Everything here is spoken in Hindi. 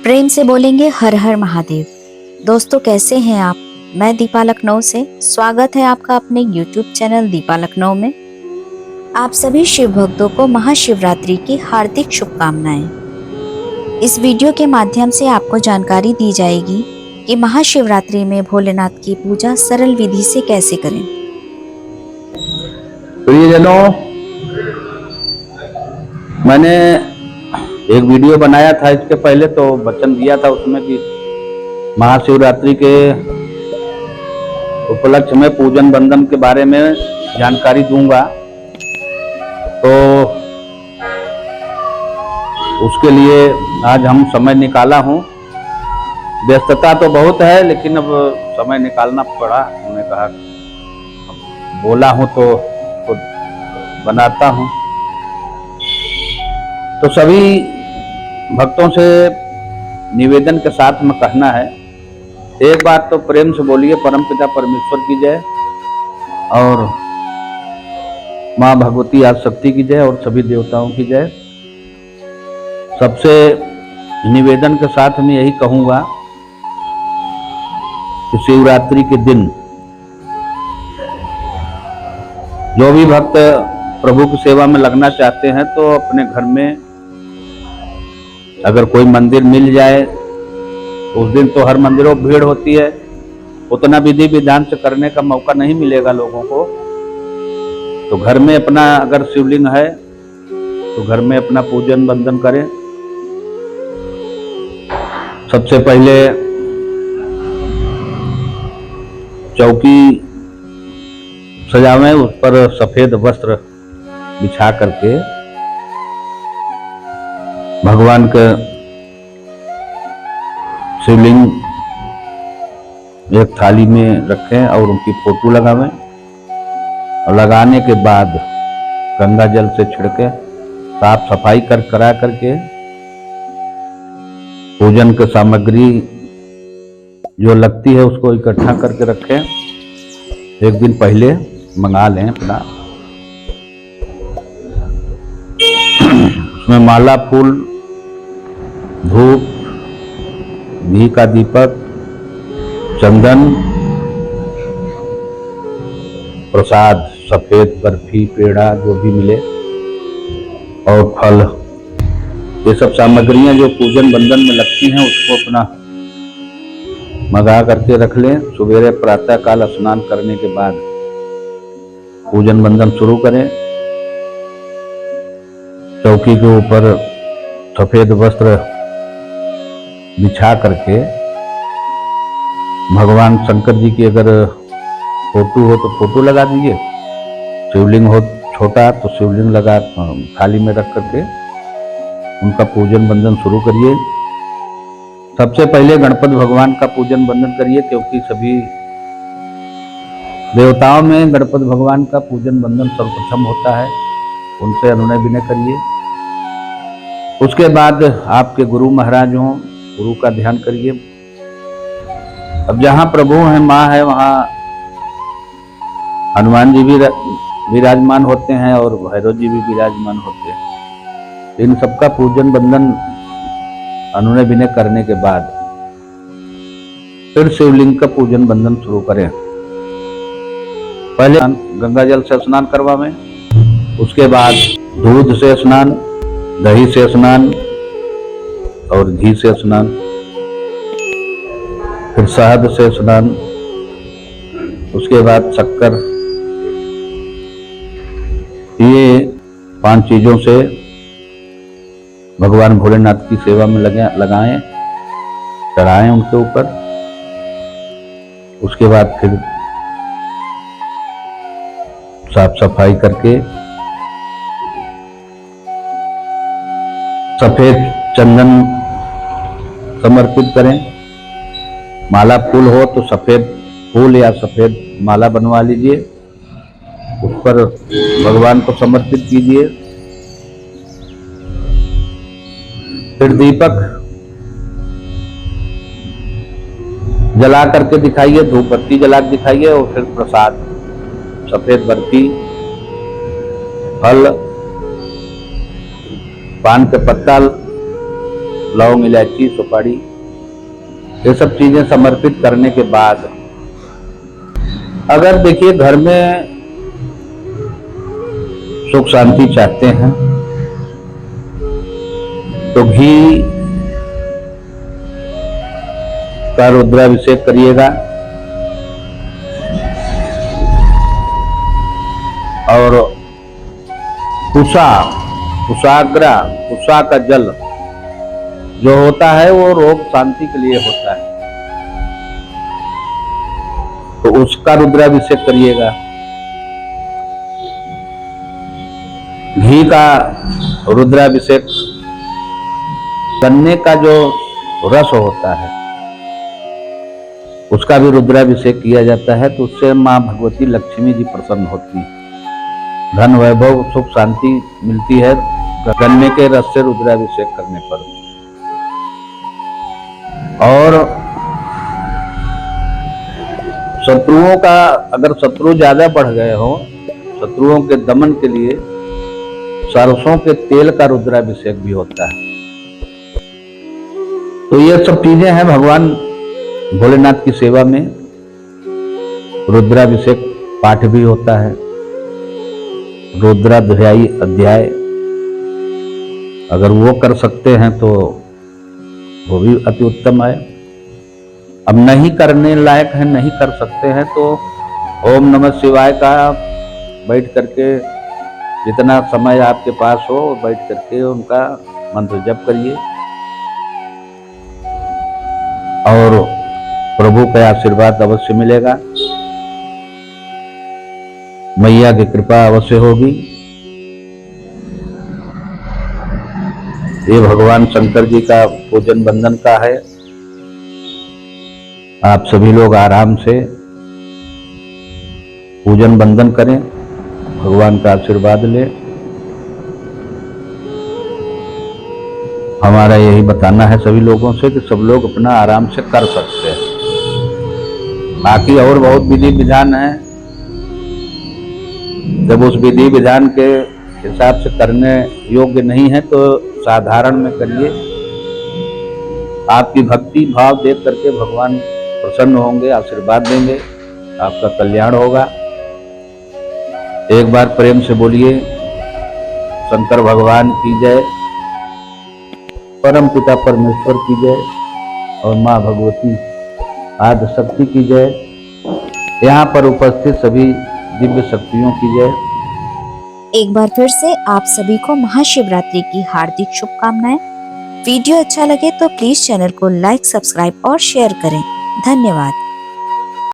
प्रेम से बोलेंगे हर हर महादेव। दोस्तों कैसे हैं आप? मैं दीपा लखनऊ से स्वागत है आपका अपने YouTube चैनल दीपा लखनऊ में। आप सभी शिव भक्तों को महाशिवरात्रि की हार्दिक शुभकामनाएं। इस वीडियो के माध्यम से आपको जानकारी दी जाएगी कि महाशिवरात्रि में भोलेनाथ की पूजा सरल विधि से कैसे करें। प्रियजनों, मैंने एक वीडियो बनाया था इसके पहले, तो वचन दिया था उसमें कि महाशिवरात्रि के उपलक्ष्य में पूजन बंदन के बारे में जानकारी दूंगा। तो उसके लिए आज हम समय निकाला हूं। व्यस्तता तो बहुत है, लेकिन अब समय निकालना पड़ा। उन्होंने कहा बोला हूं तो बनाता हूं। तो सभी भक्तों से निवेदन के साथ में कहना है, एक बात तो प्रेम से बोलिए परमपिता परमेश्वर की जय और माँ भगवती आदिशक्ति की जय और सभी देवताओं की जय। सबसे निवेदन के साथ में यही कहूँगा कि शिवरात्रि के दिन जो भी भक्त प्रभु की सेवा में लगना चाहते हैं तो अपने घर में अगर कोई मंदिर मिल जाए, उस दिन तो हर मंदिरों में भीड़ होती है, उतना विधि विधान से करने का मौका नहीं मिलेगा लोगों को। तो घर में अपना अगर शिवलिंग है तो घर में अपना पूजन बंदन करें। सबसे पहले चौकी सजावें, उस पर सफेद वस्त्र बिछा करके भगवान के शिवलिंग एक थाली में रखें और उनकी फोटो लगावें और लगाने के बाद गंगा जल से छिड़के साफ सफाई करा करके पूजन की सामग्री जो लगती है उसको इकट्ठा करके रखें। एक दिन पहले मंगा लें अपना। उसमें माला, फूल, धूप, घी का दीपक, चंदन, प्रसाद, सफेद बर्फी, पेड़ा जो भी मिले और फल, ये सब सामग्रियां जो पूजन बंदन में लगती हैं उसको अपना मंगा करके रख लें। सुबेरे प्रातः काल स्नान करने के बाद पूजन बंदन शुरू करें। चौकी के ऊपर सफेद वस्त्र बिछा करके भगवान शंकर जी की अगर फोटो हो तो फोटो लगा दीजिए, शिवलिंग हो छोटा तो शिवलिंग लगा थाली में रख करके उनका पूजन बंदन शुरू करिए। सबसे पहले गणपति भगवान का पूजन बंदन करिए, क्योंकि सभी देवताओं में गणपति भगवान का पूजन बंदन सर्वप्रथम होता है। उनसे अनुनय विनय करिए। उसके बाद आपके गुरु महाराज हों, गुरु का ध्यान करिए। अब जहाँ प्रभु है, माँ है, वहाँ हनुमान जी भी विराजमान होते हैं और भैरव जी भी विराजमान होते हैं। इन सबका पूजन बंदन अनुनय विनय करने के बाद फिर शिवलिंग का पूजन बंदन शुरू करें। पहले गंगा जल से स्नान करवावें, उसके बाद दूध से स्नान, दही से स्नान और घी से स्नान, फिर शहद से स्नान, उसके बाद शक्कर। ये 5 चीजों से भगवान भोलेनाथ की सेवा में लगाएं, चढ़ाएं उनके ऊपर। उसके बाद फिर साफ सफाई करके सफेद चंदन समर्पित करें। माला फूल हो तो सफेद फूल या सफेद माला बनवा लीजिए, उस पर भगवान को समर्पित कीजिए। फिर दीपक जला करके दिखाइए, धूप बत्ती जला के दिखाइए और फिर प्रसाद, सफेद बर्फी, फल, पान के पत्ता लौंग, इलायची, सुपारी, ये सब चीजें समर्पित करने के बाद अगर देखिए घर में सुख शांति चाहते हैं तो घी का रुद्राभिषेक करिएगा और उषा का जल जो होता है वो रोग शांति के लिए होता है, तो उसका रुद्राभिषेक करिएगा। घी का रुद्राभिषेक, गन्ने का जो रस होता है उसका भी रुद्राभिषेक किया जाता है, तो उससे मां भगवती लक्ष्मी जी प्रसन्न होती है, धन वैभव सुख शांति मिलती है गन्ने के रस से रुद्राभिषेक करने पर। और शत्रुओं का, अगर शत्रु ज्यादा बढ़ गए हो, शत्रुओं के दमन के लिए सरसों के तेल का रुद्राभिषेक भी होता है। तो ये सब चीजें हैं भगवान भोलेनाथ की सेवा में। रुद्राभिषेक पाठ भी होता है, रुद्राध्यायी अध्याय, अगर वो कर सकते हैं तो वो भी अति उत्तम है। अब नहीं करने लायक है, नहीं कर सकते हैं, तो ओम नमः शिवाय का बैठ करके जितना समय आपके पास हो बैठ करके उनका मंत्र जप करिए और प्रभु का आशीर्वाद अवश्य मिलेगा, मैया की कृपा अवश्य होगी। ये भगवान शंकर जी का पूजन बंदन का है। आप सभी लोग आराम से पूजन बंदन करें, भगवान का आशीर्वाद लें। हमारा यही बताना है सभी लोगों से कि सब लोग अपना आराम से कर सकते हैं। बाकी और बहुत विधि विधान है, जब उस विधि विधान के हिसाब से करने योग्य नहीं है तो साधारण में करिए। आपकी भक्ति भाव देख करके भगवान प्रसन्न होंगे, आशीर्वाद देंगे, आपका कल्याण होगा। एक बार प्रेम से बोलिए शंकर भगवान की जय, परम पिता परमेश्वर की जय और माँ भगवती आदि शक्ति की जय। यहाँ पर उपस्थित सभी दिव्य शक्तियों की जय। एक बार फिर से आप सभी को महाशिवरात्रि की हार्दिक शुभकामनाएं। वीडियो अच्छा लगे तो प्लीज चैनल को लाइक, सब्सक्राइब और शेयर करें। धन्यवाद।